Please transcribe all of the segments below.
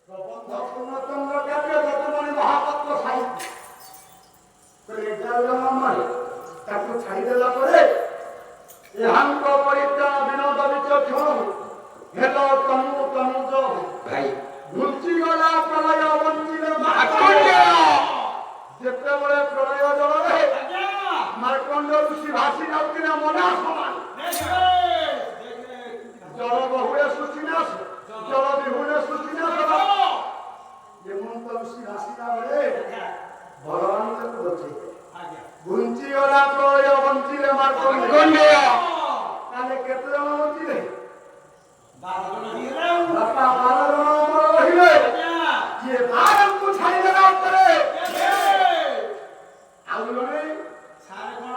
প্রবন্ধ পূর্ণচন্দ্র জাতীয় যতমণি মহাপাত্র সাহিত্য তাকে ছাড়িদেলা করে এহাঙ্ক পরিত্রাণ বিনোদ বিচক্ষণ হেল তনু তনুজ ভাই ঘুচি গলা প্রলয় বঞ্চিলে যেତେବେଳେ ପ୍ରଳୟ ଜଳରେ ମାର୍କଣ୍ଡ ଋଷି ଭାସି ଯାଉଥିଲେ ମନା ସମାନ ଜଳ ବହୁଳେ ସୁଚିନାଶ ଜଳ ବିହୁଳେ ସୁଚିନାଶ ହେମନ୍ତ ଋଷି ଭାସିଲା ବେଳେ ଭଗବାନ ତାକୁ ବଞ୍ଚେଇଲେ ଘୁଞ୍ଚିଗଲା ପ୍ରଳୟ ବଞ୍ଚିଲେ ମାର୍କଣ୍ଡ ତାହେଲେ କେତେ ଜଣ ବଞ୍ଚିଲେ ବାପା 12 ଜଣ ଅମର ରହିଲେ ଯିଏ 12ଙ୍କୁ ଛାଡ଼ିଦେଲା ଉପରେ ଆଉ ଜଣେ ସାରେ କଣ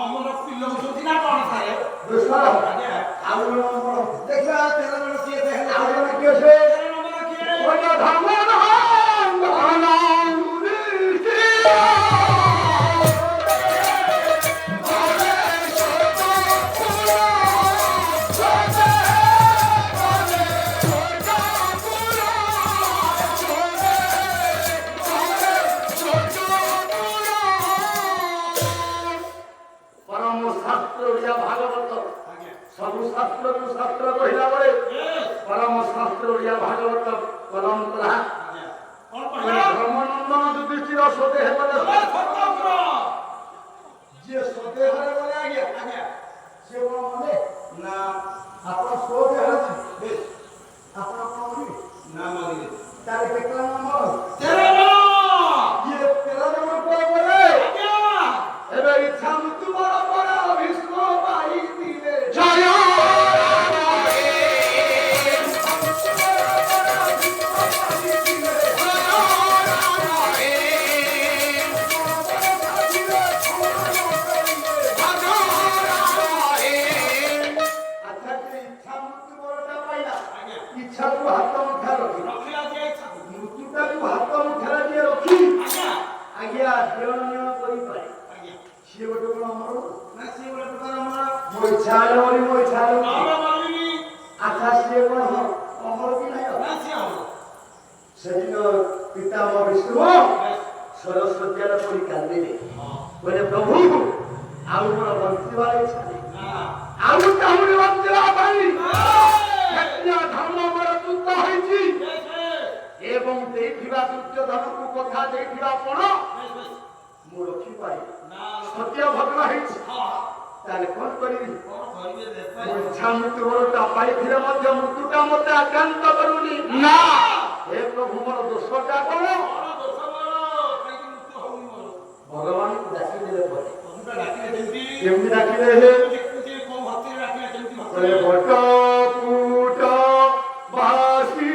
ଅମର ପିଲ ବୁଝୁଛି ନା କଣ ସାରେ ଆଉ ଜଣେ ଅମର ଦେଖିବା 13 ଜଣ କିଏ ଦେଖେ ଆଉ ଜଣେ କିଏ ସେ ଅମର କିଏ ଧର୍ମ ସବୁ ଶାସ୍ତ୍ରକୁ ଶାସ୍ତ୍ର କହିଲା ବେଳେ ପରମ ଶାସ୍ତ୍ର ଓଡ଼ିଆ ଭାଗବତ ପରମ୍ପରା ଧର୍ମନନ୍ଦନ ଯୁଧିଷ୍ଠିର ସ୍ୱଦେହ ଗଲେ ଯିଏ ସ୍ୱଦେହରେ ଗଲେ ଆଜ୍ଞା ସିଏ କଣ କଲେ ନା ଆପଣ ସ୍ୱଦେହରେ ଯିବେ ଆପଣ କଣ କରିବେ ନା ମରିବେ ତାର କେତେ ଜଣ ମର 13 ଜଣ ଇଏ 13 ଜଣ ପରେ ଏବେ ଇଚ୍ଛା ମୃତ୍ୟୁ ବଡ଼ ବଡ଼ ଭୀଷ୍ମ ଭାଇ ଦିଲେ ଜୟ ইচ্ছাକୁ ହାତ ମୁଠାରେ ରଖି ମୃତ୍ୟୁଟାକୁ ହାତ ମୁଠାରେ ଯିଏ ରଖି ଆଜ୍ଞା ଦିଅଣୀୟ କରିପାରେ ସିଏ ଗୋଟେ କଣ ଅମର ନା ସିଏ ଗୋଟେ ପ୍ରକାର ଅମର ମୋ ଇଚ୍ଛା ହେଲେ ମରି ମୋ ଇଚ୍ଛା ହେଲେ ଆଚ୍ଛା ସିଏ କଣ ଅମର କି ନାହିଁ ନା ସିଏ ଅମର ସେଦିନ ପିତାମହ ବିଷ୍ଣୁ ସରସ୍ୱତୀର ପରି କାନ୍ଦିଲେ କହିଲେ ପ୍ରଭୁ ଆଉ ମୋର ବଞ୍ଚିବାର ଇଚ୍ଛା ନାହିଁ ଆଉ ଚାହୁଁନି ବଞ୍ଚିବା ପାଇଁ ଧର୍ମ ମୋର ଯୁଦ୍ଧ ହୋଇଛି ଏବଂ ଦେଇଥିବା ଦୁର୍ଯ୍ୟୋଧନକୁ କଥା ଦେଇଥିବା ଆପଣ ମୁଁ ରଖିପାରି ସତ୍ୟ ଭଗ୍ନ ହେଇଛି ତାହେଲେ କଣ କରିବି ଇଚ୍ଛା ମୃତ୍ୟୁ ମୋର ପାଇଥିଲେ ମଧ୍ୟ ମୃତ୍ୟୁଟା ମତେ ଆକ୍ରାନ୍ତ କରୁନି ନା ହେ ପ୍ରଭୁ ମୋର ଦୋଷଟା କଣ ଭଗବାନଙ୍କୁ ଡାକିଦେଲେ ପରେ କେମିତି ଡାକିଲେ ହେ ବଟ ପୁଟ ବାସି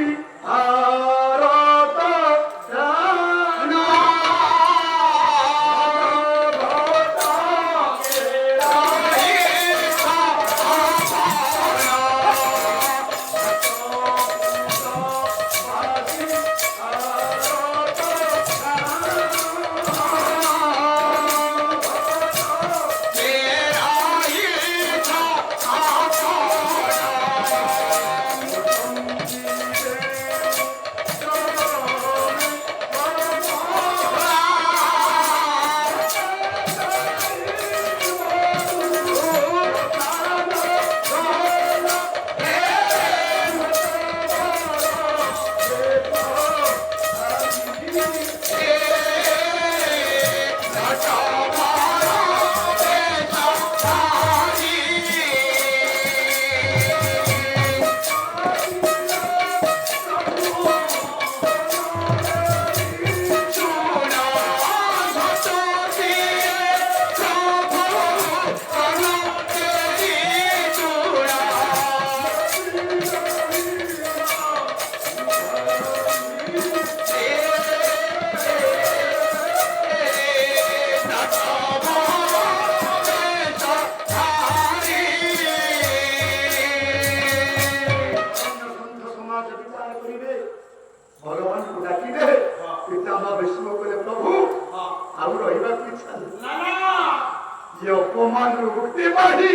ଅପମାନରୁ ମୁକ୍ତି ପାଇ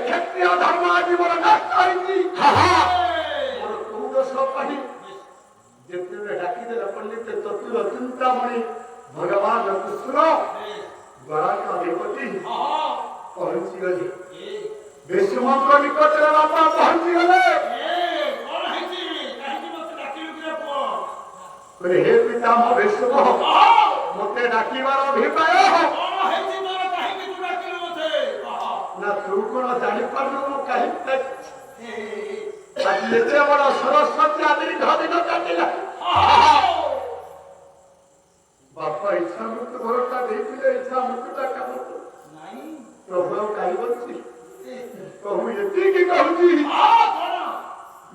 କ୍ଷତ୍ରିୟ ଧର୍ମ ଆଜି ମୋର ନାଶ ହେଇଛି ମୋର କୋଉ ଦୋଷ ପାଇଁ ଯେତେବେଳେ ଡାକିଦେଲା ପଣ୍ଡିତ ଚତୁର ଚିନ୍ତାମଣି ଭଗବାନ କୃଷ୍ଣ ଗଳାଙ୍କ ଅଧିପତି ପହଞ୍ଚିଗଲେ। ଭୀଷ୍ମଙ୍କ ନିକଟରେ ବାପା ପହଞ୍ଚିଗଲେ। ହେ ପିତାମହ ଭୀଷ୍ମ ମତେ ଡାକିବାର ଅଭିପ୍ରାୟ ନା ତୁ କଣ ଜାଣିପାରୁନୁ ମୁଁ କାହିଁକି ଏତେ ବଡ ସରସ୍ୱତୀ ଦୀର୍ଘ ଦିନ କାଟିଲା ବାପା ଇଚ୍ଛା ମୃତ୍ୟୁ ଭରସା ଦେଇଥିଲେ ଇଚ୍ଛା ମୃତ୍ୟୁଟା କାମନ୍ତୁ ପ୍ରଭୁ ଆଉ କାହିଁ ବଞ୍ଚି ପ୍ରଭୁ ଏତିକି କହୁଛି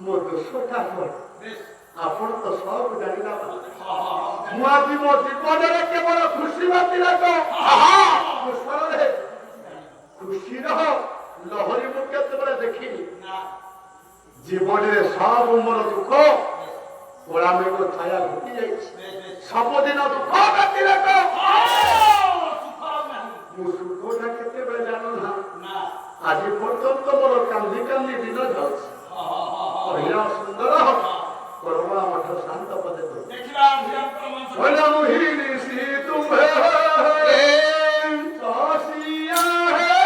ମୋ ଦୋଷଟା କଣ ଆପଣ ତ ସବୁ ଜାଣିଲା ମୁଁ ଆଜି ମୋ ଜୀବନରେ କେବଳ ଖୁସି ବାତିଲା ଖୁସିର ଲହରୀ ମୁଁ କେତେବେଳେ ଦେଖିନି ଜୀବନରେ ସବୁ ମୋର ଦୁଃଖ କଳାମେଘ ଛାୟା ଘଟି ଯାଇଛି ସବୁଦିନ ଦୁଃଖ ବ୍ୟତିରେକ ମୁଁ ସୁଖଟା କେତେବେଳେ ଜାଣୁନା ଆଜି ପର୍ଯ୍ୟନ୍ତ ମୋର କାନ୍ଦି କାନ୍ଦି ଦିନ ଯାଉଛି କହିଲା ସୁନ୍ଦର করবা মঠ শান্ত পদে দেখলাম বলা মোহিনী সি তুমি সসিয়া হে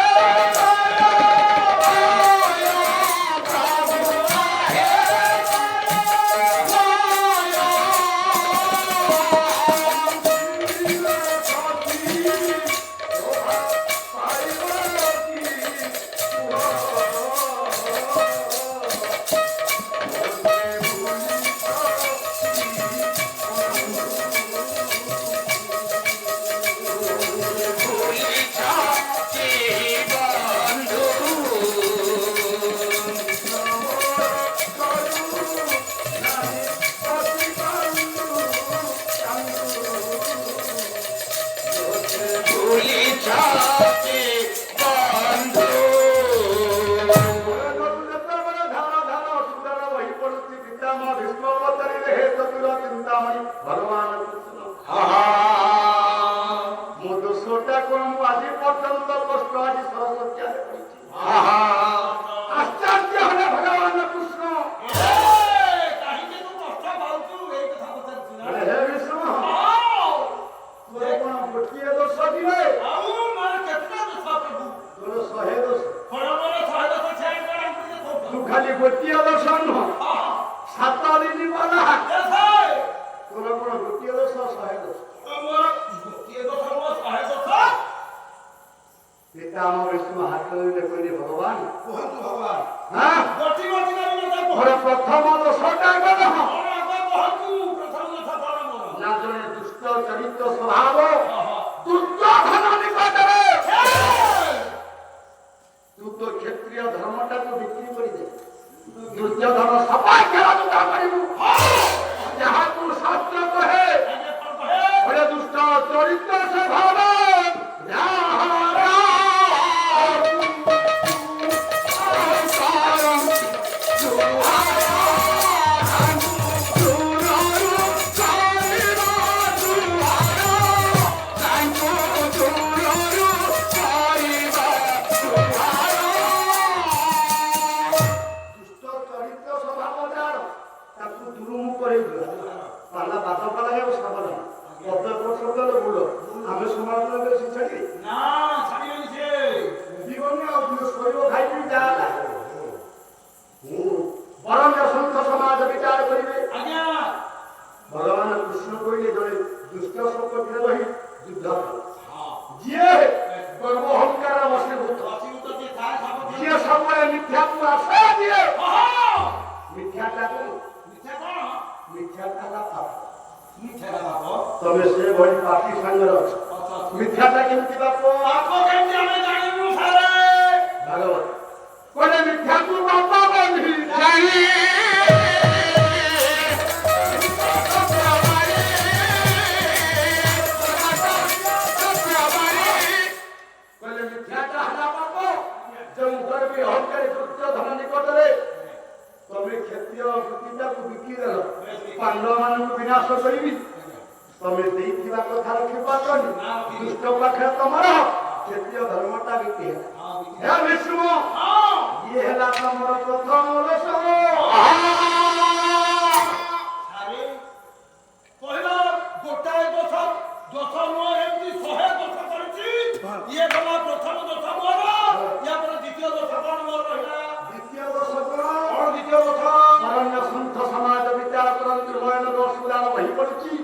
ପଡୁଛି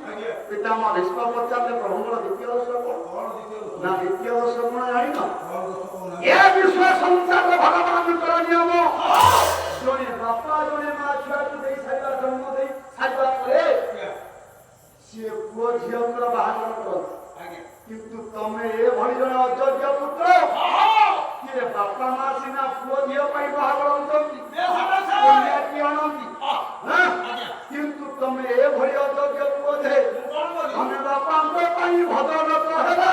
ପିତାମହ ଭୀଷ୍ମ ପଚାରିଲେ ପ୍ରଭୁଙ୍କର ଦ୍ୱିତୀୟ ଦର୍ଶ କଣ ନା ଦ୍ୱିତୀୟ ଦର୍ଶ କଣ ଜାଣିନ ଏ ବିଶ୍ୱ ସଂସାର ଭଗବାନଙ୍କର ନିୟମ ଜଣେ ବାପା ଜଣେ ମା ଛୁଆକୁ ଦେଇ ସାରିବା ଜନ୍ମ ଦେଇ ସାରିବା ପରେ ସିଏ ପୁଅ ଝିଅଙ୍କର ବାହାଘର କରନ୍ତି କିନ୍ତୁ ତମେ ଏଭଳି ଜଣେ ଅଯୋଗ୍ୟ ପୁତ୍ର କିଏ ବାପା ମା ସିନା ପୁଅ ଝିଅ ପାଇଁ ବାହାଘର ହଉଛନ୍ତି ଆଣନ୍ତି କିନ୍ତୁ ତମେ ଏଭଳି ଅଯୋଗ୍ୟ ପୁଅ ଯେ ତମେ ବାପାଙ୍କ ପାଇଁ ଭଦ୍ରଲୋକ ହେଲା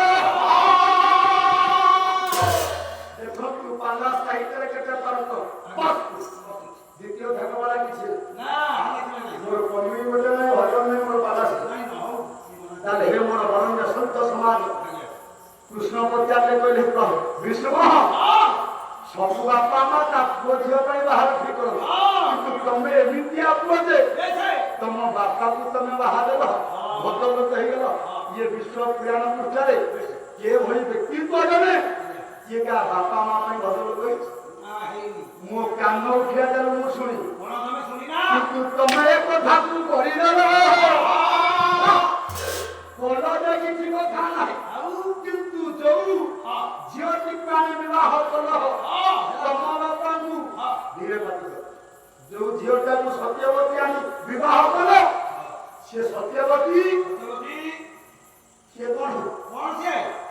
ଦେଖନ୍ତୁ ପାଲା ସାହିତ୍ୟରେ କେତେ ତର୍କ ଦ୍ୱିତୀୟ ଭାଗବଳା କିଛି ମୋର କର୍ମୀ ଗୋଟେ ନାହିଁ ଭଜନ ନାହିଁ ମୋର ପାଲା ତାହେଲେ ହେ ମୋର ବରଞ୍ଜ ସନ୍ତ ସମାଜ କୃଷ୍ଣ ପଚାରିଲେ କହିଲେ ବିଷ୍ଣୁ ସବୁ ବାପା ମା ତା ପୁଅ ଝିଅ ପାଇଁ ବାହାର ଠିକ କର କିନ୍ତୁ ତମେ ଏମିତିଆ ପୁଅ ଯେ ତମ ବାପାକୁ ତମେ ବାହା ଦେଲ ଭଦ୍ରଲୋକ ହେଇଗଲ ଇଏ ବିଶ୍ୱ ପୁରାଣ ପୃଷ୍ଠାରେ କିଏ ଭଳି ବ୍ୟକ୍ତିତ୍ୱ ଜଣେ କିଏ କାହା ବାପା ମା ପାଇଁ ଭଦ୍ରଲୋକ ହେଇଛି ମୋ କାନ ଉଠିବା ଦେଲେ ମୁଁ ଶୁଣି କିନ୍ତୁ ତମେ ଏ କଥାକୁ କରିଦେଲ କିଛି କଥା ନାହିଁ କିନ୍ତୁ ଯୋଉ ଝିଅଟିକୁ ଆଣି ବିବାହ କଲ ତମ ବାପାଙ୍କୁ ଧୀରେ ପାଟିଲ ଯୋଉ ଝିଅଟାକୁ ସତ୍ୟବତୀ ଆଣି ବିବାହ କଲ ସେ ସତ୍ୟବତୀ ସିଏ କଣ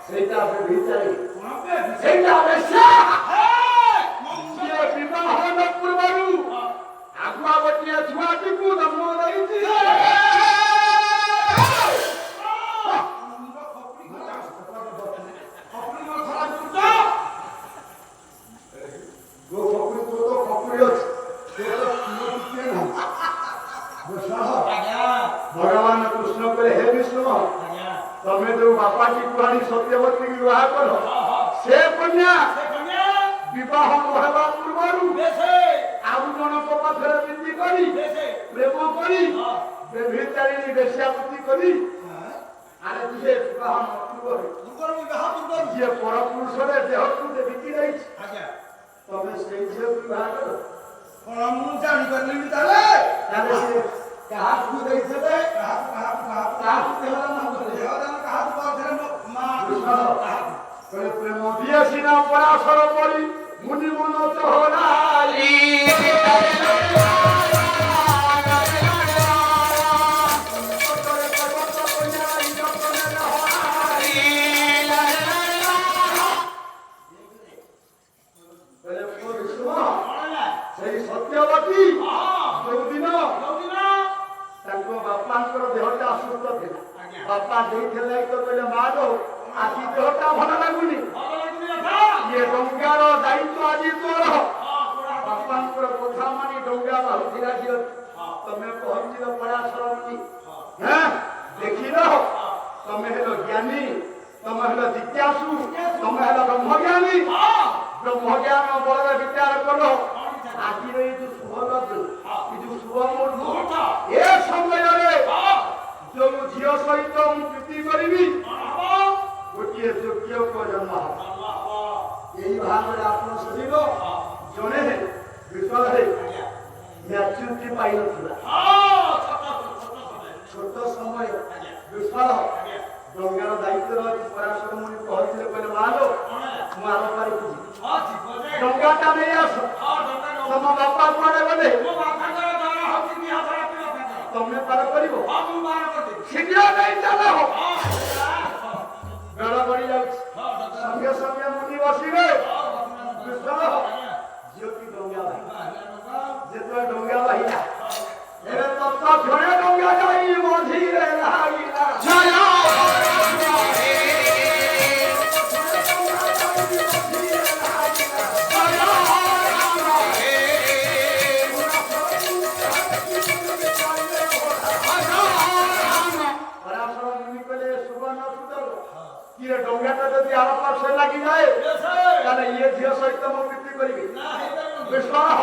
ସେଇଟା ଭିତରେ ସେଇଟା ସିଏ ବିବାହ ନ ପୂର୍ବରୁ ଆଗୁଆ ଗୋଟିଏ ଛୁଆଟିକୁ ଜନ୍ମ ଦେଇଛି भगवान कृष्ण कहे हे विष्णु तमे जो बापा की पुरानी सत्यवती की विवाह कर से कन्या विवाह होगा पूर्व आउ जनक पाखे विधि करी प्रेम करी बेभिचारी बेश्यावृत्ति करी आरे तुझे विवाह पूर्व जे पर पुरुष रे देह को बिकी रही तमे से विवाह कर मु जानी करली ताले ताले कहा तू देइसे बे कहा देहला ना देहला कहा तू पाथरे मां करे प्रेम दिया सिना पराशर पड़ी मुनि मन चहलाई सत्यवती जोदिन बापांकर देहटा असुस्थ थिला बापा देइथले तो कहले मारो आजि देहटा भल लागुनी ये डंगार दायित्व आजि तोर बापांकर कथा मानी डंगा बाहुथिला दियो तमे पहुंचिलो पराशरमती हैं देखिलो तमे हेलो ज्ञानी तमे हेलो जिज्ञासु तमे हेलो ब्रह्मज्ञानी ब्रह्मज्ञान बल विचार करो आजि रे जो सुभलत जो सुभमुहूर्त ए समय रे जो झियो सहित मु प्रीति करिवि गोटिए योग्य को जन्म यही भाव रे आपन सजीव जने विश्वास रे मैच्योरिटी पाई नथिला छोट समय विश्वास डंगार दायित्व पराशर मुनि कहथिले कहले मालो मु आरो पारि डंगाटा नै आस तम बापा कुआडे गले तमे पार करिवो शीघ्र नहीं चलो बेड़ा बड़ी जाउछ संगे संगे मुनि बसिले विश्वास ज्योति डंगा भाई जेतो डंगा भाईला एबे तत्ता घरे डंगा जाई मझी रे लागिला जय ये डोंगाटा जदि आर पाछे लागि जाए ताले ये झियो सहित मो प्रीति करिवि विश्वास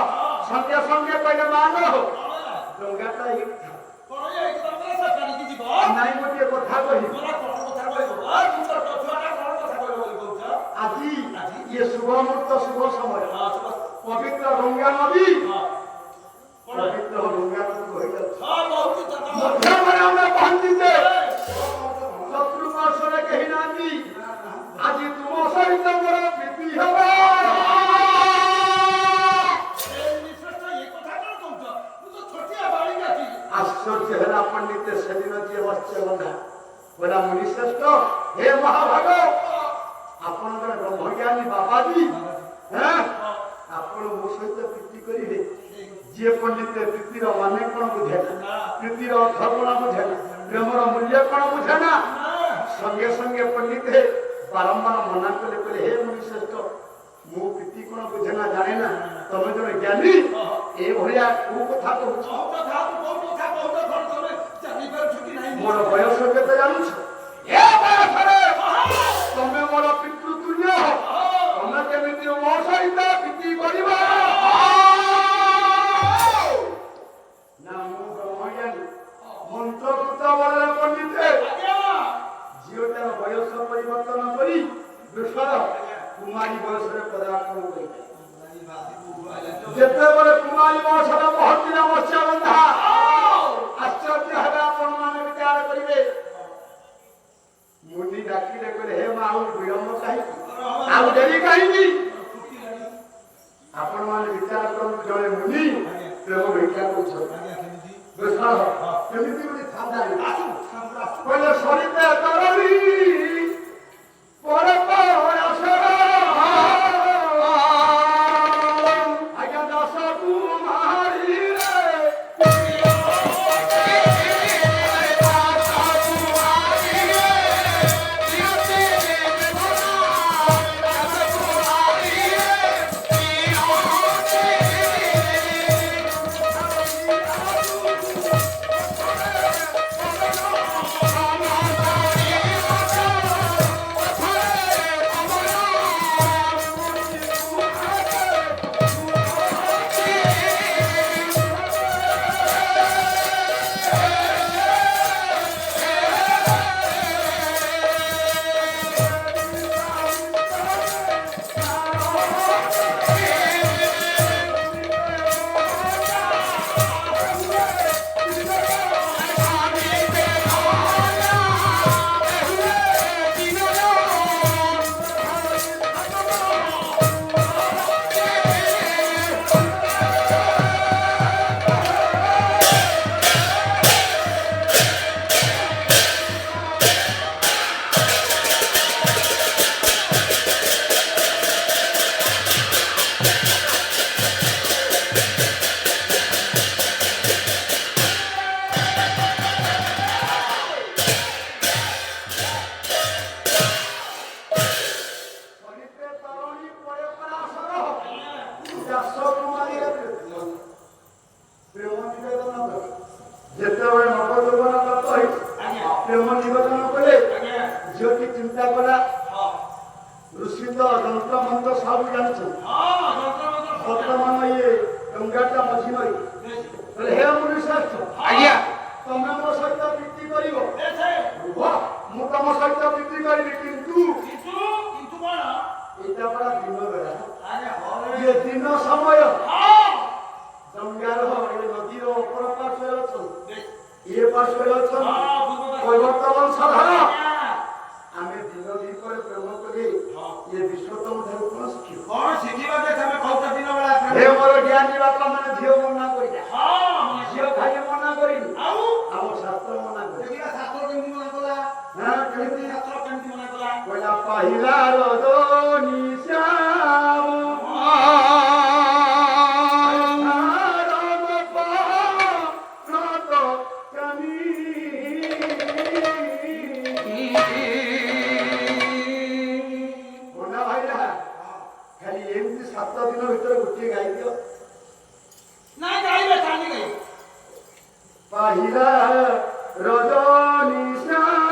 संगे संगे पहिले मानो डोंगाटा ही कोन ये एकदम से कानी की जीव नाइ मोटे कथा कहि कोन कथा कहिबो आ तुमर कथाटा कोन कथा कहिबो बोलछ आजि ये शुभ मुहूर्त शुभ समय पवित्र डोंगा नदी पवित्र डोंगा नदी कहि जा हां बहुत मध्य में हम पहुंची আশ্চর্য হেলা পণ্ডিতে সেদিন যে বসছে বন্ধা বলা মুনিশ্রেষ্ঠ হে মহাভাগ আপনাদের ব্রহ্মজ্ঞানী বাবাজি হ্যাঁ ଆପଣ ମୋ ସହିତ ପ୍ରୀତି କରିବେ ଯିଏ ପଣ୍ଡିତ ପ୍ରୀତିର ମାନେ କଣ ବୁଝେ ନା ପ୍ରୀତିର ଅର୍ଥ କଣ ବୁଝେ ନା ପ୍ରେମର ମୂଲ୍ୟ କଣ ବୁଝେ ନା ସଙ୍ଗେ ସଙ୍ଗେ ପଣ୍ଡିତ ବାରମ୍ବାର ମନା କଲେ କହିଲେ ହେ ମୁନିଶ୍ରେଷ୍ଠ ମୁଁ ପ୍ରୀତି କଣ ବୁଝେ ନା ଜାଣେ ନା ତମେ ଜଣେ ଜ୍ଞାନୀ ଏଭଳିଆ କୋଉ କଥା କହୁଛ ମୋର ବୟସ କେତେ ଜାଣୁଛ ଏ ବୟସରେ ତମେ ମୋର ପିତୃତୁଲ୍ୟ ତମେ କେମିତି ମୋ ସହିତ ପ୍ରୀତି କରିବ ନା ମୁଁ ବ୍ରହ୍ମଜ୍ଞାନୀ ମନ୍ତ୍ରକୃତ ବଳରେ ପଣ୍ଡିତ ଝିଅଟାର ବୟସ ପରିବର୍ତ୍ତନ କରି ବୃଷର କୁମାରୀ ବୟସରେ ପଦାର୍ପଣ କରିଥାଏ ଯେତେବେଳେ କୁମାରୀ ବୟସରେ ପହଞ୍ଚିଲା ମତ୍ସ୍ୟବନ୍ଧା ଆଶ୍ଚର୍ଯ୍ୟ ହେବେ ଆପଣମାନେ ବିଚାର କରିବେ ମୁନି ଡାକିଲେ କହିଲେ ହେ ମା ଆଉ ବିଳମ୍ବ କାହିଁକି ଆଉ ଡେରି କାହିଁକି ଆପଣମାନେ ବିଚାର କରନ୍ତୁ ଜଣେ ମୁନି ପ୍ରେମ ଭିକ୍ଷା କରୁଛନ୍ତି କେମିତି ଗୋଟେ କହିଲେ ସରିତେ ତରଳି ଆଜ୍ଞା ଦଶ କୁମାରୀ যেତେବେଳେ নবযৌবন ପ୍ରାପ୍ତ ହୋଇଛି ପ୍ରେମ ନିବେଦନ କଲେ ଝିଅଟି ଚିନ୍ତା କଲା ଋଷି ତ ଯନ୍ତ୍ର ମନ୍ତ୍ର ସବୁ ଜାଣିଛନ୍ତି ବର୍ତ୍ତମାନ ଇଏ ଡଙ୍ଗାଟା ମଝି ନଈ ହେ ମୁନିଶ୍ରେଷ୍ଠ ଆଜ୍ଞା ତମେ ମୋ ସହିତ ପ୍ରୀତି କରିବ ମୁଁ ତମ ସହିତ ପ୍ରୀତି କରିବି କିନ୍ତୁ ଏଇଟା ପରା ଦିନ ବେଳା ଇଏ ଦିନ ସମୟ ଡଙ୍ଗାର ଏ ନଦୀର ଅପର ପାର୍ଶ୍ୱରେ ଅଛନ୍ତି ଏ ପାର୍ଶ୍ୱରେ ଅଛନ୍ତି ବର୍ତ୍ତମାନ ସାଧାରଣ ଆମେ ଦିନ ଦିପରେ ପ୍ରେମ କରି ଏ ବିଶ୍ୱ ତମ ଠାରୁ କଣ ଶିଖିବ କଣ ଶିଖିବା ଯେ ତମେ କହୁଛ ଦିନ ବେଳା ହେ ମୋର ଜ୍ଞାନୀ ବାପା ମାନେ ଝିଅ ମନା କରିଲେ ଝିଅ ଖାଲି ମନା କରିନି ଆଉ ଆମ ଶାସ୍ତ୍ର ମନା କରି ଶାସ୍ତ୍ର କେମିତି ମନା କଲା କେମିତି ଶାସ୍ତ୍ର କେମିତି ମନା କଲା କହିଲା ପାହିଲା ରଜନୀ ଶ୍ୟାମ পাহিলা রজনী শ্যাম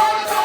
Oh,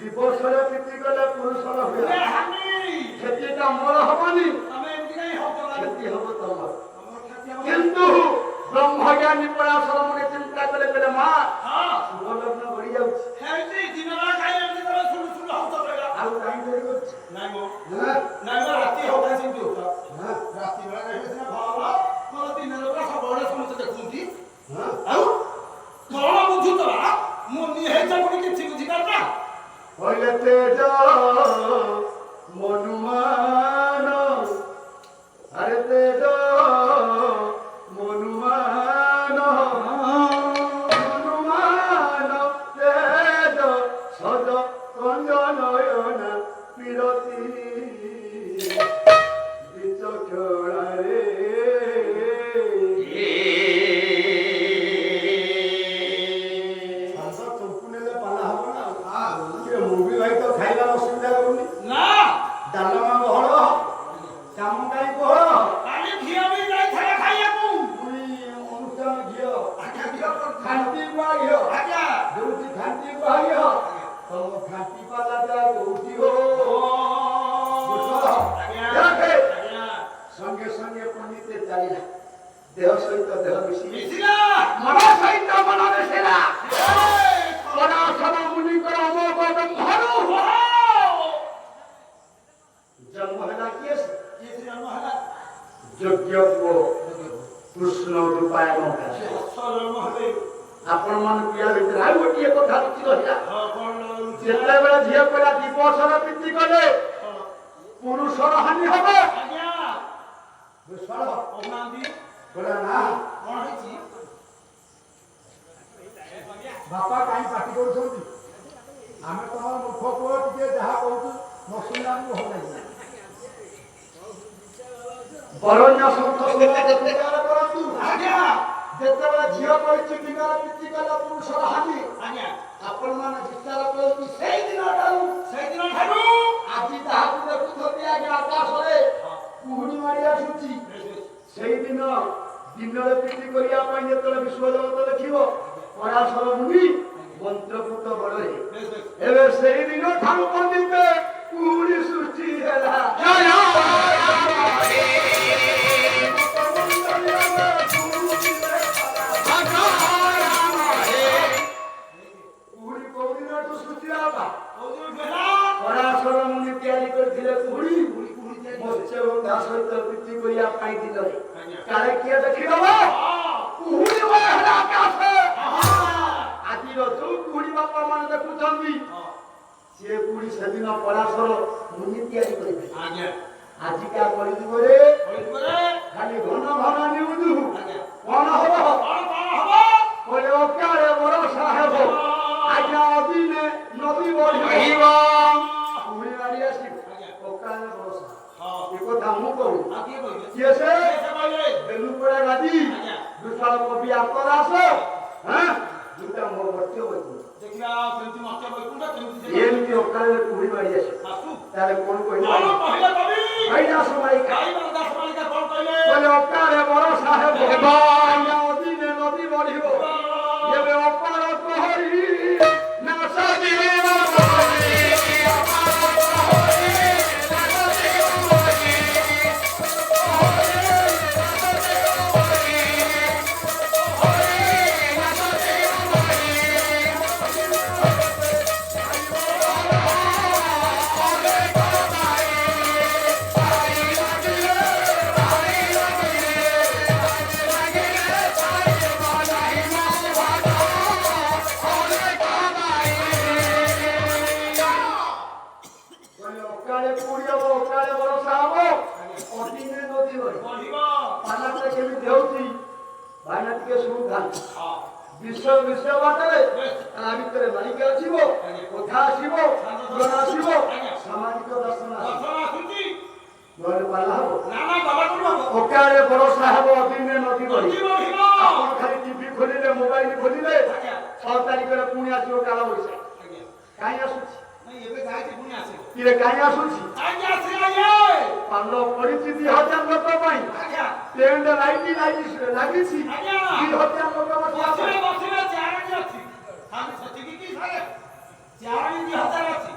ଦିବସରେ ପ୍ରୀତି କଲେ ପୁରୁଷର ହୁଏ କ୍ଷତିଟା ମୋର ହବନି କ୍ଷତି ହବ ତମର କିନ୍ତୁ ବ୍ରହ୍ମଜ୍ଞାନୀ ପରାଶର ମୁନି ଚିନ୍ତା କଲେ କହିଲେ ମା ଶୁଭ ଲଗ୍ନ ଗଡ଼ି ଯାଉଛି ଆଉ କାହିଁ ଡେରି କରୁଛି ରାତି ହବ ସେମିତି ରାତି ବେଳା ଦିନରେ ସବୁବେଳେ ସମସ୍ତେ ଦେଖୁଛନ୍ତି ଆଉ କଣ ବୁଝୁଛ ମୁଁ ହେଇଛ ପୁଣି କିଛି ବୁଝିପାରୁନା କହିଲେ ତେଜ ମନୁମାନ ଆରେ ତେଜ ମନୁମାନ ମନୁମାନ ତେଜ ସଜ କଞ୍ଜ ନୟନ ପିରତି ବିଚକ୍ଷଣାରେ ଖାଇବାର ଅସୁବିଧା କରୁନି ନା ଡାଲମା ବହଳ କାମ କାହିଁ ବହଳ କାଲି ଘିଅ ବି ଯାଇଥାଏ ଖାଇବାକୁ ଅନୁଷ୍ଠାନ ଘିଅ ଖାଣ୍ଟି ଗୁଆ ଘିଅ ଯୋଉଠି ଖାଣ୍ଟି ଗୁଆ ଘିଅ ତମ ଖାଣ୍ଟି ପାଲାଟା କୋଉଠି ହୋ ସଙ୍ଗେ ସଙ୍ଗେ ପଣ୍ଡିତେ ଚାଲିଲା ଦେହ ସହିତ ଦେହ ମିଶିଲା ମନ ସହିତ ମନ ମିଶିଲା ପରାଶର ମୁନିଙ୍କର ଅମୋଘ ବ୍ରହ୍ମରୁ ଜନ୍ମ ହେଲା କିଏ ଜନ୍ମ ହେଲା ଯୋଗ୍ୟ ପୁଅ କୃଷ୍ଣ ରୂପାୟନ ଆପଣ ମାନଙ୍କୁ ୟା ଭିତରେ ଆଉ ଗୋଟିଏ କଥା ଲୁଚି ରହିଲା ଯେତେବେଳେ ଝିଅ ପିଲା ଦିବସର ପ୍ରୀତି କଲେ ପୁରୁଷର ହାନି ହବ ବାପା କାହିଁ ପାଟି କରୁଛନ୍ତି ଆମେ ତମର ମୁଖ ପୁଅ ଟିକେ ଯାହା କହୁଛୁ ନ ଶୁଣିଲା ଆମକୁ ଭଲ ଲାଗିଲା ବରଣ୍ୟ ସନ୍ଥ କରନ୍ତୁ ଯେତେବେଳେ ଝିଅ କହିଛି ଦିନର ପ୍ରୀତି କଲା ପୁରୁଷର ହାନି ଆପଣ ମାନେ ବିଚାର କରନ୍ତୁ ସେଇଦିନଠାରୁ ଆଜି ଯାହାକୁ ଦେଖୁଛନ୍ତି ଆଜ୍ଞା ଆକାଶରେ କୁହୁଡ଼ି ମାରି ଆସୁଛି ସେଇଦିନ ଦିନରେ ପ୍ରୀତି କରିବା ପାଇଁ ଯେତେବେଳେ ବିଶ୍ୱଜଗତ ଦେଖିବ ପରାଶର ମୁନି ମନ୍ତ୍ରପୁତ ବଳରେ ଏବେ ସେଇଦିନ ଠାରୁ ପଣ୍ଡିତେ କୁହୁଡ଼ି ସୃଷ୍ଟି ହେଲା କୁହୁଡ଼ି କୋଉ ଦିନଠୁ ସୃଷ୍ଟି ହେଲା ପରାଶର ମୁନି ତିଆରି କରିଥିଲେ କୁହୁଡ଼ି ମତ୍ସ୍ୟଗନ୍ଧା ସହିତ ପ୍ରୀତି କରିବା ପାଇଁ ଦିନରେ କାଳେ କିଏ ଦେଖିଦବ କୁହୁଡ଼ି ହେଲା ଆକାଶ ଆଜିର ଯୋଉ କୁହୁଡ଼ି ବାପା ମାନେ ଦେଖୁଛନ୍ତି ସେ କୁହୁଡ଼ି ସେଦିନ ପରାଶର ମୁନି ତିଆରି କରିବେ ଆଜିକା କଳିଯୁଗରେ ଖାଲି ଘନ ଘନ ନିଉଜୁ କଣ ହବ କହିଲେ ଅକାଳେ ବର୍ଷା ହେବ ଆଜ୍ଞା ଅଦିନେ ନଦୀ ବଢିବ କୁହୁଡ଼ି ମାଡ଼ି ଆସିବ ଅକାଳେ ବର୍ଷା ଏ କଥା ମୁଁ କହୁଛି କିଏ ସେ ବେଲୁପଡ଼ା ଗାଦି ବିଶାଳ କବି ଆତ୍ମଦାସ ଯୋଉଟା ମୋ ବର୍ତ୍ୟ ଏମିତି ଅକାଳରେ କୁହୁଡ଼ି ମାଡ଼ି ଆସିବ ତାହେଲେ କଣ କହିଲେ ହରିଦାସ ମାଳିକା କହିଲେ ଅକାଳେ ବର୍ଷା ହେବ ଅଦିନେ ନଦୀ ବଢିବ ଏବେ ଅପାର ପ୍ରହରୀ ନାଶ ବିଶ୍ୱ ବାଟରେ ତା ଭିତରେ ମାଳିକା ଆସିବ କଥା ଆସିବ ପୁରାଣ ଆସିବ ସାମାଜିକ ଦର୍ଶନ ନହେଲେ ପାଲା ହବ ଅକାଳେ ବର୍ଷା ହେବ ଅଦିନେ ନଦୀ ବଢିବ ଆପଣ ଖାଲି ଟିଭି ଖୋଲିଲେ ମୋବାଇଲ ଖୋଲିଲେ 6 ତାରିଖରେ ପୁଣି ଆସିବ କାଳ ବୈଶାଖୀ କାହିଁ ଆସୁଛି କିରେ କାହିଁ ଆସୁଛି ପାଲ ପଡିଛି 2000 ଲୋକ ପାଇଁ ଟେଣ୍ଟ ଲାଇଟ୍ ଲାଗିଛି 2000 ଲୋକ ବସିବା ଚାରି ଅଛି ଖାଲି ସେତିକି କି 4,000 ଅଛି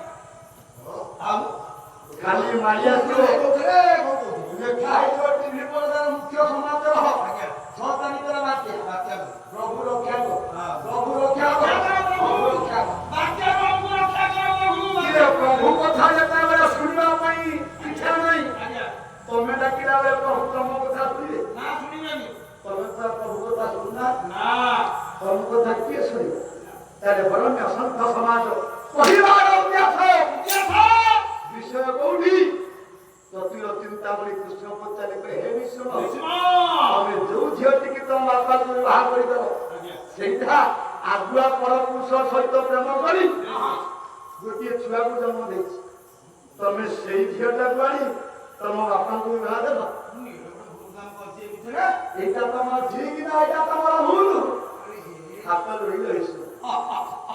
ମାଡ଼ି ଆସିବ କହୁଥିଲେ କଣ କହୁଥିଲେ ଲେଖା ହେଇଥିବ ଟିଭି ପରଦାର ମୁଖ୍ୟ ସମାଚାର ଆଜ୍ଞା 6 ତାରିଖର ବାତ୍ୟା ବାତ୍ୟା ପ୍ରଭୁ ରକ୍ଷା କର ହଁ। ପ୍ରଭୁ ରକ୍ଷା କର ପ୍ରଭୁ ରକ୍ଷା କର ବାତ୍ୟା ପ୍ରଭୁ ରକ୍ଷା କର ପ୍ରଭୁ କିରେ ପ୍ରଭୁ କଥା ଯେତେବେଳେ ଶୁଣିବା ପାଇଁ ଇଚ୍ଛା ନାହିଁ ଆଜ୍ଞା ତମେ ଡାକିଲା ବେଳେ ପ୍ରଭୁ ତମ କଥା ଶୁଣିବେ ନା ଶୁଣିବେନି ତମେ ତ ପ୍ରଭୁ କଥା ଶୁଣୁନା ନା ତମ କଥା କିଏ ଶୁଣିବ ତାହେଲେ ବରଂ ଅସଂଖ୍ୟ ସମାଜ କହିବାର ଅଭ୍ୟାସ ବିଷୟ କୋଉଠି ଚତୁର ଚିନ୍ତାବଳୀ କୃଷ୍ଣ ପଚାରି କହେ ହେ ବିଷ୍ଣୁ ତମେ ଯୋଉ ଝିଅଟିକି ତମ ବାପାକୁ ବିବାହ କରିଦେବ ସେଇଟା ଆଗୁଆ ପରପୁରୁଷ ସହିତ ପ୍ରେମ କରି ଗୋଟିଏ ଛୁଆକୁ ଜନ୍ମ ଦେଇଛି ତମେ ସେଇ ଝିଅଟାକୁ ଆଣି ତମ ବାପାଙ୍କୁ ବିବାହ ଦେବ এইটা তোমার ঠিক না এটা তোমার ভুল হাতে রইল এসো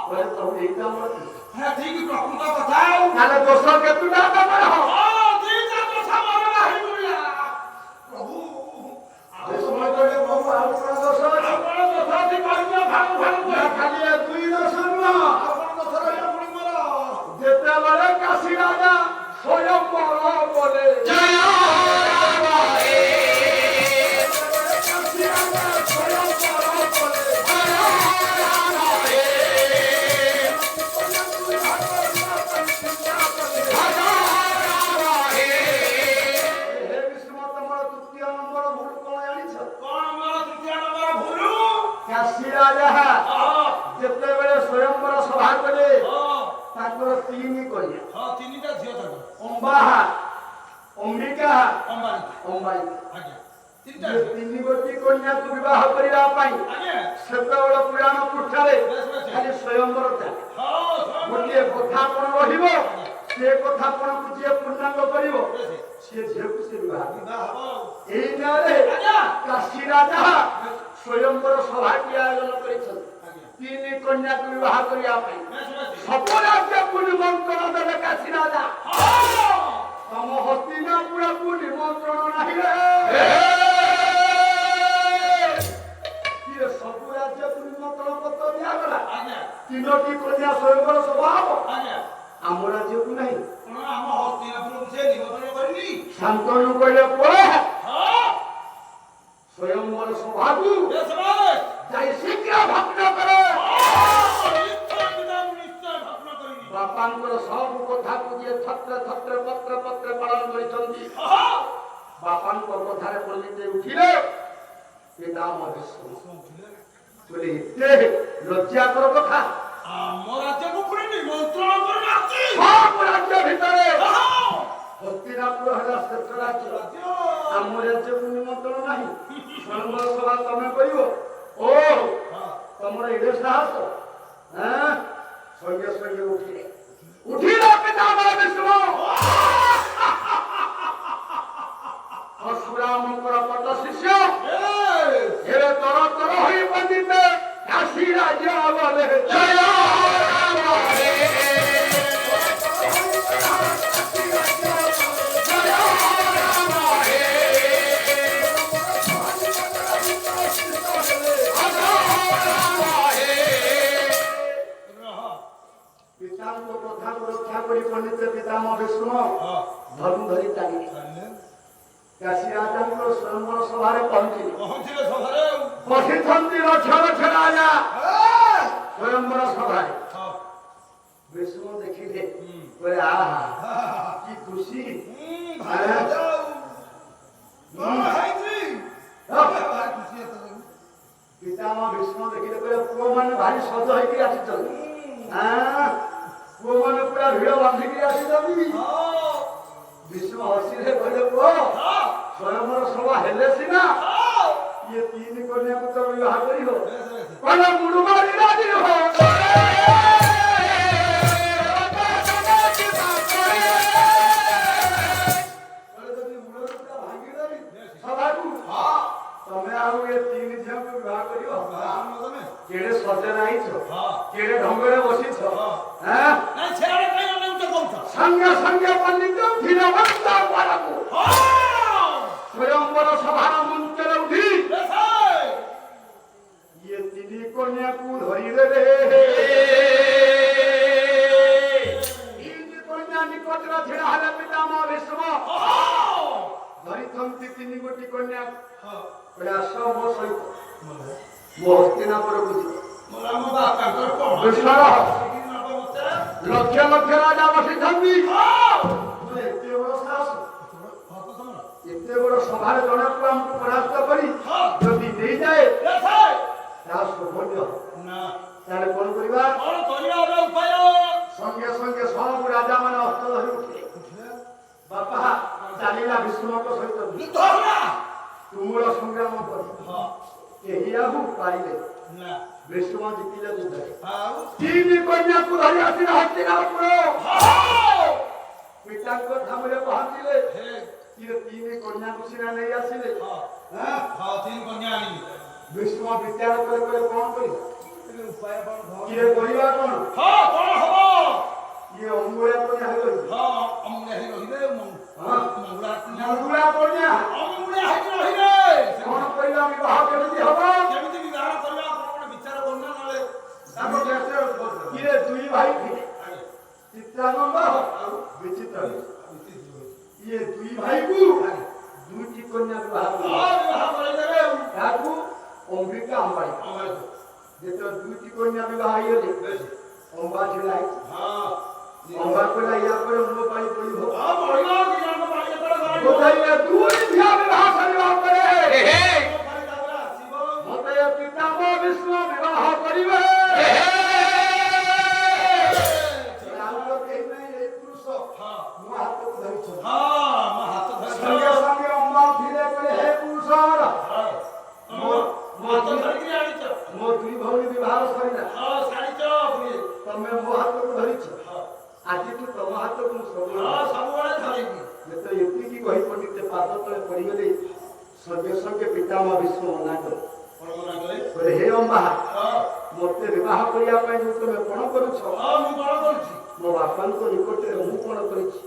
বলে তো এইটা আমার হ্যাঁ ঠিক প্রকৃত কথা তাহলে দোষ কেতুটা তোমার হ দুইটা কথা মনে নাই বলিয়া প্রভু যে সময় করে প্রভু আর কোন দোষ আছে আপন কথা দি কইয়া ভাগ ভাগ না খালি এ দুই দোষ না আপন কথা রইলা পুরি মর যেতেবেলে কাশী রাজা স্বয়ং বলে জয় ଯେତେବେଳେ ସ୍ୱୟଂବର ସଭା କଲେ ତାଙ୍କର ତିନି କନ୍ୟା ହଁ ତିନିଟା ଝିଅ ତାଙ୍କ ଅମ୍ବାହା ଅମ୍ବିକା ଅମ୍ବାନୀ ଅମ୍ବାଳିକା ଆଜ୍ଞା ତିନିଟା ଯେ ତିନି ଗୋଟି କନ୍ୟାକୁ ବିବାହ କରିବା ପାଇଁ ଆଜ୍ଞା ସେତେବେଳେ ପୁରାଣ ପୃଷ୍ଠାରେ ଖାଲି ସ୍ୱୟଂବର ଚାଲେ ଗୋଟିଏ କଥା କଣ ରହିବ ସେ କଥା କଣକୁ ଯିଏ ପୂର୍ଣ୍ଣାଙ୍ଗ କରିବ ସେ ଝିଅକୁ ସେ ବିବାହ ଏଇ ନାଁରେ କାଶୀ ରାଜା ସ୍ୱୟଂବର ସଭାଟି ଆୟୋଜନ କରିଛନ୍ତି ତିନି କନ୍ୟାକୁ ବିବାହ କରିବା ପାଇଁ ସବୁ ରାଜ୍ୟକୁ ନିମନ୍ତ୍ରଣ ଦେଲେ କାଶୀ ରାଜା ତମ ହସ୍ତିନାପୁରକୁ ନିମନ୍ତ୍ରଣ ନାହିଁ କିଏ ସବୁ ରାଜ୍ୟକୁ ନିମନ୍ତ୍ରଣ ପତ୍ର ଦିଆଗଲା ତିନୋଟି କନ୍ୟା ସ୍ୱୟଂବର ସଭା ହବ ଆମ ରାଜ୍ୟକୁ ନାହିଁ ଆମ ହସ୍ତିନାପୁରକୁ ସେ ନିମନ୍ତ୍ରଣ କରିନି ଶାନ୍ତନୁ କହିଲେ ପଳେ ସ୍ୱୟଂବର ସଭାକୁ ଯାଇ ଶୀଘ୍ର ଭଗ୍ନ କର ବାପାଙ୍କର ସବୁ କଥାକୁ ଯିଏ ଛତ୍ର ଛତ୍ର ପତ୍ର ପତ୍ର ପାଳନ କରିଛନ୍ତି ବାପାଙ୍କ କଥାରେ ପଣ୍ଡିତେ ଉଠିଲେ ପିତା ମହେଶ୍ୱର କହିଲେ ଏତେ ଲଜ୍ଜାକର କଥା ଆମ ରାଜ୍ୟକୁ ପୁଣି ନିମନ୍ତ୍ରଣ କରିନାହାନ୍ତି ସବୁ ରାଜ୍ୟ ଭିତରେ ହସ୍ତିନାପୁର ହେଲା ଶ୍ରେଷ୍ଠ ରାଜ୍ୟ ଆମ ରାଜ୍ୟକୁ ନିମନ୍ତ୍ରଣ ନାହିଁ ସ୍ୱୟଂବର ସଭା ତମେ କହିବ ଓ ତମର ଏଡେ ସାହସ ସଙ୍ଗେ ସଙ୍ଗେ ଉଠିଲେ ପିତା ମହାବିଷ୍ଣୁ ପରଶୁରାମଙ୍କର ପଟ ଶିଷ୍ୟ ଏବେ ତର ତର ହୋଇ ପଣ୍ଡିତେ କାଶୀ ରାଜ୍ୟ ଗଲେ ଜୟ ପିତାଙ୍କ କଥାକୁ ରକ୍ଷା କରି ପଣ୍ଡିତ ପିତାମହ ବିଷ୍ଣୁ ଧନୁ ଧରି ଚାଲିଲେ କାଶୀ ରାଜାଙ୍କର ସ୍ୱୟଂବର ସଭାରେ ପହଞ୍ଚିଲେ ବସିଛନ୍ତି ଲକ୍ଷ ଲକ୍ଷ ରାଜା ସ୍ୱୟଂବର ସଭାରେ ବିଷ୍ଣୁ ଦେଖିଲେ କହିଲେ ଆହା କି ଖୁସି ପିତାମହ ବିଷ୍ଣୁ ଦେଖିଲେ କହିଲେ ପୁଅ ମାନେ ଭାରି ସଜ ହେଇକି ଆସିଛନ୍ତି ପୁଅ ମାନେ ପୁରା ଭିଡ଼ ବାନ୍ଧିକି ଆସିଛନ୍ତି ବିଷ୍ଣୁ ହସିଲେ କହିଲେ ପୁଅ ସ୍ୱୟଂବର ସଭା ହେଲେ ସିନା ଇଏ ତିନି କନ୍ୟାକୁ ତ ବିବାହ କରିବ କହିଲେ ମୁଣ୍ଡ ମାରି ରାଜି ହବ ତମେ ଆଉ ଏ ତିନି ଝିଅକୁ ବିବାହ କରିବ କେଡେ ସଜରେ ଆଇଛ କେଡେ ଢଙ୍ଗରେ ବସିଛ ସଙ୍ଗେ ସଙ୍ଗେ ପଣ୍ଡିତ ଫିରବନ୍ତ ପାରକୁ ସ୍ୱୟଂବର ସଭାର ମଞ୍ଚରେ ଉଠି ଇଏ ତିନି କନ୍ୟାକୁ ଧରିଦେଲେ ତିନି କନ୍ୟା ନିକଟରେ ଛିଡ଼ା ହେଲେ ପିତାମହ ବିଷ୍ଣୁ ମୋ ହସ୍ତିନାପୁରକୁ ଯିବ। ମୋର ଆମ ବାପାଙ୍କର କଣ ବିଶ୍ୱାଳ ସେଠି ନବ ମତେ ଲକ୍ଷ ଲକ୍ଷ ରାଜା ବସିଥାନ୍ତି। ହଁ ତୁମେ ଏତେ ବଡ ସାହସ, ଭକ୍ତ ତମର ଏତେ ବଡ ସଭାରେ ଜଣକୁ ଆମକୁ ପରାସ୍ତ କରି ହଁ ଯଦି ଦେଇଯାଏ ଦେଖେ ତାହା ଶୋଭନୀୟ। ନା ତାହେଲେ କଣ କରିବା? କଣ କରିବାର ଉପାୟ ସଙ୍ଗେ ସଙ୍ଗେ ସବୁ ରାଜା ମାନେ ଅସ୍ତ୍ର ଧରି ଉଠିଲେ। ବାପା ଚାଲିଲା ଭୀଷ୍ମଙ୍କ ସହିତ ଯୁଦ୍ଧ ହେଲା ତୁମୁଳ ସଂଗ୍ରାମ କରି ହଁ କେହି ଆଉ ପାରିଲେ। ନା ଭୀଷ୍ମ ଜିତିଲେ ଯୁଦ୍ଧରେ। ଆଉ ତିନି କନ୍ୟାକୁ ଧରି ଆସିଲେ ହସ୍ତିନାପୁର। ହଁ ପିତାଙ୍କ ଧାମରେ ପହଞ୍ଚିଲେ। ହେ ଇଏ ତିନି କନ୍ୟାକୁ ସିନା ନେଇ ଆସିଲେ। ହଁ ଆଁ? ହଁ ତିନି କନ୍ୟା ଆଣିଲି ଭୀଷ୍ମ ବିଚାର କଲେ କଣ କରିବା? ଉପାୟ କଣ ଇଏ କରିବା କଣ? ହଁ କଣ ହବ ଇଏ ଅମୁଳିଆ କନ୍ୟା ହେଇଗଲେ। ହଁ ଅମୁଳିଆ ହେଇ ରହିବେ ହଁ। ମଙ୍ଗୁଳା ଅମୁଳିଆ କନ୍ୟା ଅମୁଳିଆ ହେଇକି ରହିବେ କଣ କରିବା? ବିବାହ କେମିତି ହବ? କେମିତି ବିବାହ କରିବା ଆପଣ ଗୋଟେ ବିଚାର କରୁନା ନହେଲେ ତାଙ୍କ ଦେଶରେ ଇଏ ଦୁଇ ଭାଇ ଥିଲେ, ଚିତ୍ରାନନ୍ଦ ଆଉ ବିଚିତ୍ର। ଇଏ ଦୁଇ ଭାଇକୁ ଦୁଇଟି କନ୍ୟା ବିବାହ କଲେ। ବିବାହ କରିଦେବେ ତାକୁ ଅମ୍ବିକା ଅମ୍ବାଳି। ଯେତେବେଳେ ଦୁଇଟି କନ୍ୟା ବିବାହ ହେଇଗଲେ ଅମ୍ବା ଥିଲା। ଅମ୍ବା କହିଲା ୟା ପରେ ମୋ ପାଳି ପଡ଼ିବ। ଗୋଟାଏ ଦୁଇ ଝିଅ ବିବାହ କରିବା ପରେ ମତେ ଏ ପିତାମହ ଭୀଷ୍ମ ବିବାହ କରିବେ। ଆଉ ତ କେହି ନାହିଁ, ଏ ପୁରୁଷ ମୋ ହାତକୁ ଧରିଛନ୍ତି। ସଙ୍ଗେ ସଙ୍ଗେ ଅମ୍ବା ଉଠିଲେ କହିଲେ ହେ ପୁରୁଷ ମୋ ଦୁଇ ଭଉଣୀ ବିବାହ ସରିଲା, ତମେ ମୋ ହାତକୁ ଧରିଛ, ଆଜିଠୁ ତମ ହାତକୁ ମୁଁ ସବୁବେଳେ ଧରିବି। ଯେତେବେଳେ ଏତିକି କହି ପଣ୍ଡିତ ପାଦ ତଳେ ପଡ଼ିଗଲେ ସଙ୍ଗେ ସଙ୍ଗେ ପିତାମହ ଭୀଷ୍ମ ମନା କଲେ। କହିଲେ ହେ ଅମ୍ବା, ମୋତେ ବିବାହ କରିବା ପାଇଁ ଯୋଉ ତମେ କଣ କରୁଛ, ମୋ ବାପାଙ୍କ ନିକଟରେ ମୁଁ କଣ କରିଛି?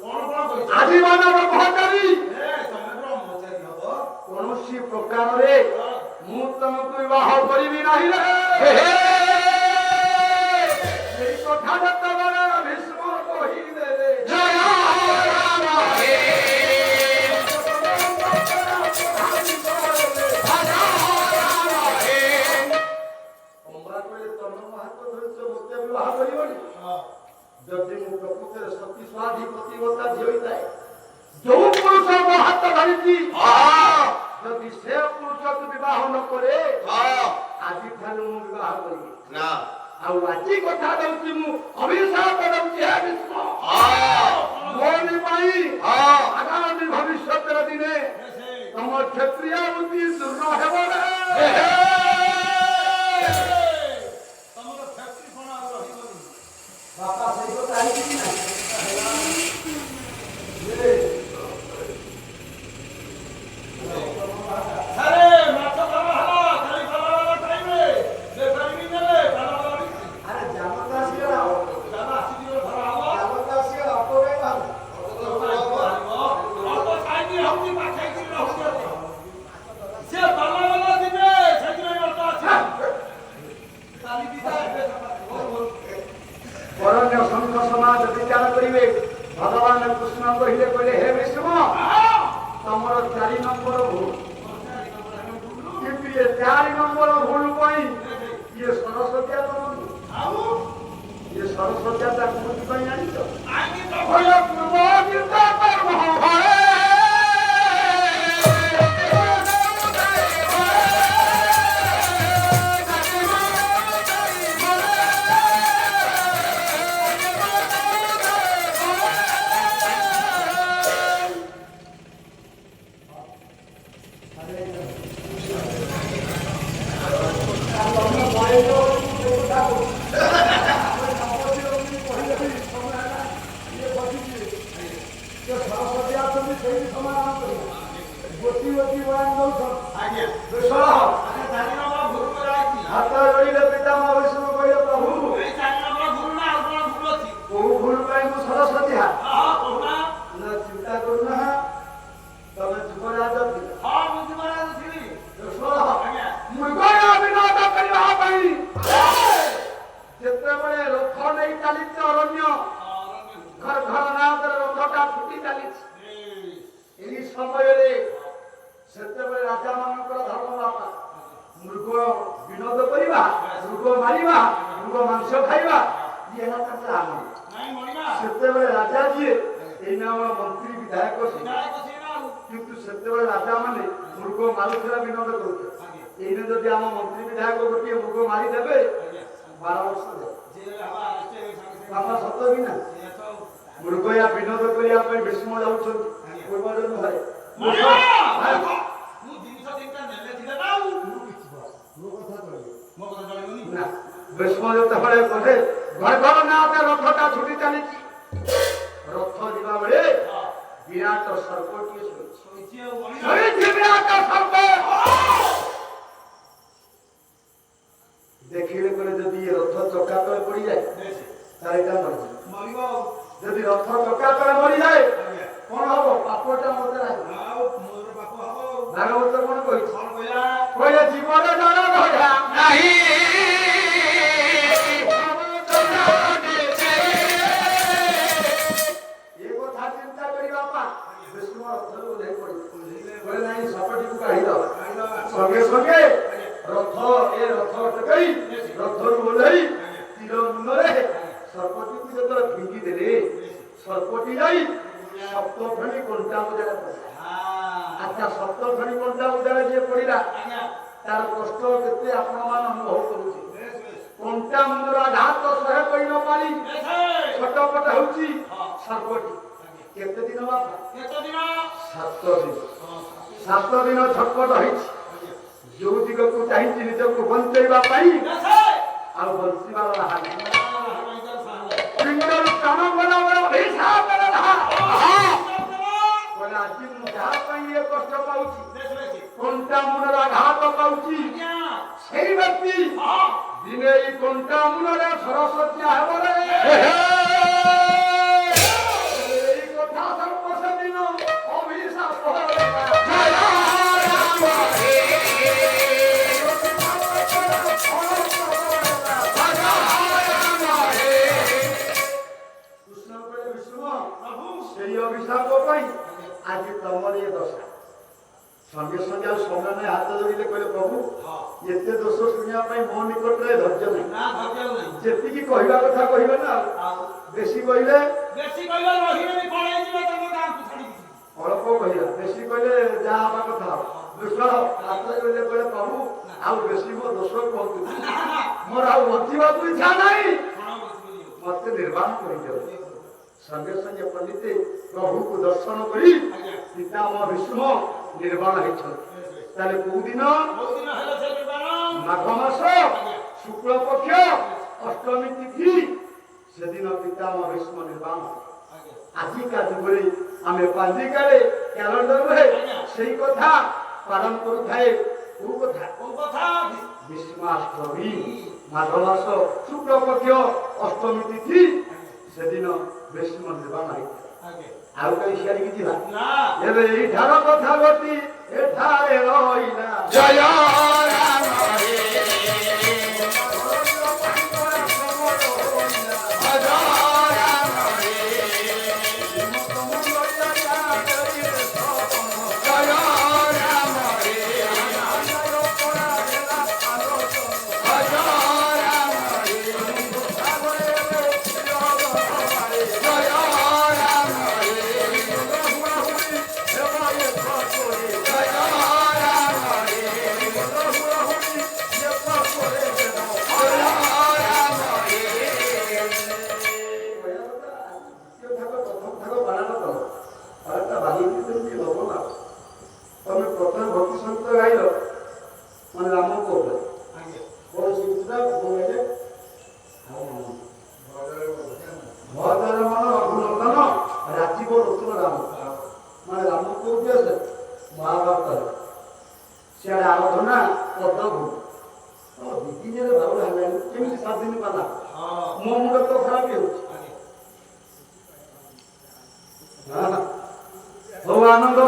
ଆଜି ମାନବ ମହତାରୀ କୌଣସି ପ୍ରକାରରେ ମୁଁ ତମକୁ ବିବାହ କରିବି ନାହିଁ ରେ। ସେଇ କଥା ଯେତେବେଳେ ଭୀଷ୍ମ କହିଦେଲେ ଅମ୍ବା କହିଲେ ତମେ ମୋ ହାତ ଧରିଛ, ମୋତେ ବିବାହ କରିବନି? ଯଦି ମୁଁ ପ୍ରକୃତରେ ସତୀ ସ୍ୱାଧିପତିବତା ଝିଅ ହୋଇଥାଏ, ଯୋଉ ପୁରୁଷ ମୋ ହାତ ଧରିଛି ଯଦି ସେ ପୁରୁଷକୁ ବିବାହ ନ କରେ ଆଜିଠାରୁ ମୁଁ ବିବାହ କରିବି ନା। ଆଉ ଆଜି କଥା ଦଉଛି, ମୁଁ ଅଭିଶାପ ଦଉଛି ହେ ଭୀଷ୍ମ, ମୋରି ପାଇଁ ଆଗାମୀ ଭବିଷ୍ୟତର ଦିନେ ତମ କ୍ଷତ୍ରିୟ ବୁଦ୍ଧି ଦୂର ହେବ ରେ। ବାପା ସେଇ କଥା ହେଇଛି କି ନାହିଁ? ଆରେ ଜାମତା ଆସିଗଲା, ଜାମତା ଆସିଗଲା, ଅପକାଇ ବାହାରୁ। ବରଣ୍ୟ ସଂଘ ସମାଜ ବିଚାର କରିବେ। ଭଗବାନ କୃଷ୍ଣ କହିଲେ କହିଲେ ହେ ଭୀଷ୍ମ, ତମର 4 ନମ୍ବର ଭୁଲ, କିନ୍ତୁ ଏ 4 ନମ୍ବର ଭୁଲ ପାଇଁ ଇଏ ସରସ୍ୱତୀ ତମ ଇଏ ସରସ୍ୱତୀ ତାକୁ କୋଉଥିପାଇଁ ଆଣିଛ? ହାତ ଯୋଡ଼ିଲେ ପିତାମହ ଭୀଷ୍ମ କହିଲେ ପ୍ରଭୁ କୋଉ ଭୁଲ ପାଇଁ ମୁଁ ସରସ୍ୱତୀ ନା ଚିନ୍ତା କରୁନା, ତମେ ଯୁବରାଜ ଥିଲ। ମୃଗର ବିନୋଦ କରିବା ପାଇଁ ଯେତେବେଳେ ରଥ ନେଇ ଚାଲିଛି ଅରଣ୍ୟ, ଘର ଘର ନାମରେ ରଥଟା ଫୁଟି ଚାଲିଛି, ଏହି ସମୟରେ ସେତେବେଳେ ରାଜା ମାନଙ୍କର ଧର୍ମ ବାପା ମୃଗ ବିନୋଦ ମାରିବା ମୃଗ ମାଂସ ଖାଇବା ଇଏ ହେଲା ତାଙ୍କର ଆନନ୍ଦ। ନାଇଁ ମରିବା ସେତେବେଳେ ରାଜା ଯିଏ ଏଇନା ଆମର ମନ୍ତ୍ରୀ ବିଧାୟକ ସେ ବିଧାୟକ ସିଏ ନା ଆଉ। କିନ୍ତୁ ସେତେବେଳେ ରାଜା ମାନେ ମୃଗ ମାରୁଥିଲା ବିନୋଦ କରୁଥିଲେ। ଏଇନେ ଯଦି ଆମ ମନ୍ତ୍ରୀ ବିଧାୟକ ଗୋଟିଏ ମୃଗ ମାରିଦେବେ 12 ବର୍ଷ ଜେଲ୍ ହବା ଆରେଷ୍ଟ ହେବେ ସାଙ୍ଗେ ସାଙ୍ଗେ। ବାପା ସତ କି ନା ସେଇଆ ତ ଆଉ। ମୃଗୟା ବିନୋଦ କରିବା ପାଇଁ ଭୀଷ୍ମ ଯାଉଛନ୍ତି ପୂର୍ବରୁ ଘରେ ମରିବା! ମୁଁ ଜିନିଷ ତିନିଟା ନେଲେ ଥିଲେ ନା ଆଉ। ମୋ କଥା କହିବେ ମୋ କଥା ଚଳିବନି। ନା ଭୀଷ୍ମ ଯେତେବେଳେ ଗଲେ ଘର ନା ରଥଟା ଛୁଟି ଚାଲିଛି ରଥ ଯିବା ବେଳେ ବିରାଟ ସର୍ପଟିଏ ଶୋଇଛି। ଶୋଇଛି ଆଉ ମରିବା। ଶୋଇଛି ବିରାଟ ସର୍ପ ଦେଖିଲେ କହିଲେ ଯଦି ଏ ରଥ ଚକା ତଳେ ପଡ଼ିଯାଏ ବେଶ। ତାହେଲେ ଏଇଟା ମରିଯିବ। ମରିବ ଆଉ। ଯଦି ରଥ ଚକା ତଳେ ମରିଯାଏ ଆଜ୍ଞା। କଣ ହବ ପାପଟା ମତେ ଲାଗିବ। ଆଉ ମୋର ବାପ ହବ ଆଉ। ଭାଗବତ କଣ କହିଛି କଣ କହିଲା? କହିଲେ ଜୀବନ ଜଳ ଭୟା ନାହିଁ ଏ କଥା ଚିନ୍ତା କରି ବାପା ଭୀଷ୍ମ ରଥରୁ ଓହ୍ଲାଇ ପଡ଼ିଲେ। କହିଲେ ନାଇଁ ସପଟିକୁ କାଢିଦବା। ସଙ୍ଗେ ସଙ୍ଗେ ରଥ ଟେକାଇ ରଥରୁ ଓହ୍ଲାଇ ତୀର ମୁନରେ ସର୍ପଟିକୁ ଯେତେବେଳେ ଫିଙ୍ଗି ଦେଲେ ସର୍ପଟି ଯାଇ ସପ୍ତଫେଣି କଣ୍ଟା ମୁଜାରେ ପଡ଼ିଲା। ଆଚ୍ଛା ସପ୍ତଫେଣି କଣ୍ଟା ମୁଜାରେ ଯିଏ ପଡ଼ିଲା ଆଜ୍ଞା। ତାର କଷ୍ଟ କେତେ ଆପଣମାନେ ଅନୁଭବ କରୁଛି। ବେଶ ବେଶ। କଣ୍ଟା ମୁଣ୍ଡର ଆଘାତ ସହ୍ୟ କରି ନ ପାରି ବେଶ। ଛଟପଟ ହେଉଛି ସର୍ପଟି। କେତେ ଦିନ ବାପା? କେତେ ଦିନ? 7 ଦିନ। 7 ଦିନ ଛଟପଟ ହେଇଛି। ଯୋଉ ଦିଗକୁ ଚାହିଁଛି ନିଜକୁ ବଞ୍ଚେଇବା ପାଇଁ ବେଶ। ଆଉ ବଞ୍ଚିବାର ରାହା ନାହିଁ। ବେଶ। ପିଣ୍ଡରୁ ପ୍ରାଣ ଗଲା ବେଳେ ଅଭିଶାପ ଦେଲା। କହିଲେ ଆଜି ମୁଁ ଯାହା ପାଇଁ ଏ କଷ୍ଟ ପାଉଛି କଣ୍ଟା ମୁଣ୍ଡର ଆଘାତ ପାଉଛି ସେଇ ବ୍ୟକ୍ତି ଦିନେ ଏଇ କଣ୍ଟା ମୁଣ୍ଡରେ ସରସ୍ୱତୀ ହେବରେ ଏଇ କଥା ସର୍ପ ସେଦିନ ଅଭିଶାପ ସେଇ ଅଭିଶାପ ପାଇଁ ଆଜି ତମର ଏ ଦଶା। ସଙ୍ଗେ ସଙ୍ଗେ ଆଉ ସମୟ ନାହିଁ ହାତ ଧରିଲେ କହିଲେ ପ୍ରଭୁ ଏତେ ଦୋଷ ଶୁଣିବା ପାଇଁ ମୋ ନିକଟରେ ଧୈର୍ଯ୍ୟ ନାହିଁ। ନା ଧୈର୍ଯ୍ୟ ନାହିଁ। ଯେତିକି କହିବା କଥା କହିବେ ନା ଆଉ ବେଶୀ କହିଲେ ବେଶୀ କହିଲେ ରହିବେନି ପଳେଇ ଯିବେ ତମ ଗାଁକୁ ଛାଡ଼ିକି। ଅଳ୍ପ କହିବା ବେଶୀ କହିଲେ ଯାହା ହବା କଥା ହବ। ବିଶ୍ୱାସ ହାତ ଧରିଲେ କହିଲେ ପ୍ରଭୁ ଆଉ ବେଶୀ ମୋ ଦୋଷ କୁହନ୍ତୁ ମୋର ଆଉ ବଞ୍ଚିବାକୁ ଇଚ୍ଛା ନାହିଁ ମତେ ନିର୍ବାଣ କରିଦିଅ। ସଙ୍ଗେ ସଙ୍ଗେ ପଣ୍ଡିତ ପ୍ରଭୁକୁ ଦର୍ଶନ କରି ପିତାମହ ଭୀଷ୍ମ ନିର୍ବାଣ ହେଇଛନ୍ତି। ତାହେଲେ କୋଉ ଦିନ? ମାଘ ମାସ ଶୁକ୍ଳ ପକ୍ଷ ଅଷ୍ଟମୀ ତିଥି ସେଦିନ ପିତାମହ ଭୀଷ୍ମ ନିର୍ବାଣ। ଆଜିକା ଯୁଗରେ ଆମେ ପାଞ୍ଜିକାରେ କ୍ୟାଲେଣ୍ଡରରେ ସେଇ କଥା ପାଳନ କରୁଥାଏ। କୋଉ କଥା? ଭୀଷ୍ମାଷ୍ଟମୀ। ମାଘ ମାସ ଶୁକ୍ଳ ପକ୍ଷ ଅଷ୍ଟମୀ ତିଥି ସେଦିନ ଭୀଷ୍ମ ନିର୍ବାଣ ହେଇଥାଏ। ଆଉ କାହିଁ ସିଆଡ଼ିକି ଯିବା? ଏବେ ଏଇଠାର କଥା ଗତି ଏଠାରେ ରହିଲା ଜୟ ରାମ ଆନନ୍ଦ